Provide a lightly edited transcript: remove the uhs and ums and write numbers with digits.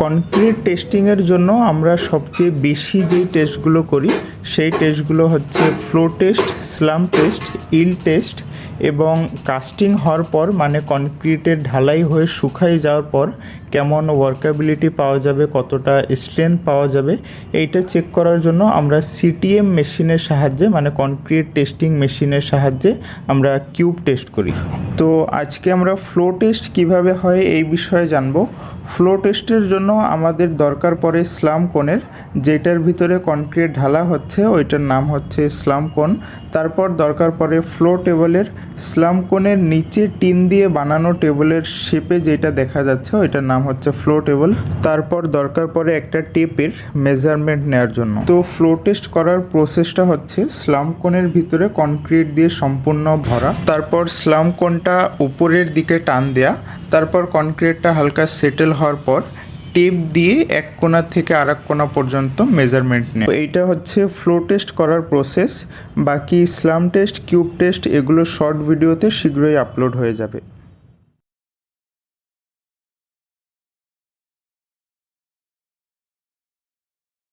Concrete টেস্টিংয়ের জন্য আমরা সবচেয়ে বেশি যেই টেস্টগুলো করি সেই টেস্টগুলো হচ্ছে ফ্লো টেস্ট, স্লাম টেস্ট, ইল টেস্ট এবং কাস্টিং হওয়ার পর মানে কনক্রিটের ঢালাই হয়ে শুকাই যাওয়ার পর কেমন ওয়ার্কেবিলিটি পাওয়া যাবে, কতটা স্ট্রেংথ পাওয়া যাবে এইটা চেক করার জন্য আমরা সিটিএম মেশিনের সাহায্যে মানে কনক্রিট টেস্টিং মেশিনের সাহায্যে আমরা কিউব টেস্ট করি। তো আজকে আমরা ফ্লো টেস্ট কিভাবে হয় এই বিষয়ে জানবো। ফ্লো টেস্টের জন্য আমাদের দরকার পড়ে স্লাম কোনের, যেটার ভিতরে কনক্রিট ঢালা হচ্ছে ওইটার নাম হচ্ছে স্লাম কোন। তারপর দরকার পড়ে ফ্লো টেবলের, স্লাম কোনের নিচে টিন দিয়ে বানানো টেবলের শেপে যেটা দেখা যাচ্ছে ওইটার নাম হচ্ছে ফ্লো টেবল। তারপর দরকার পড়ে একটা টেপের মেজারমেন্ট নেওয়ার জন্য। তো ফ্লো টেস্ট করার প্রসেসটা হচ্ছে স্লাম কোনের ভিতরে কনক্রিট দিয়ে সম্পূর্ণ ভরা, তারপর স্লাম কোনটা উপরের দিকে টান দেয়া, তারপর কনক্রিটটা হালকা সেটেল হওয়ার পর টেপ দিয়ে এক কোণা থেকে আরেক কোণা পর্যন্ত মেজারমেন্ট নেয়। এইটা হচ্ছে ফ্লো টেস্ট করার প্রসেস। বাকি স্লাম টেস্ট, কিউব টেস্ট এগুলো শর্ট ভিডিওতে শীঘ্রই আপলোড হয়ে যাবে।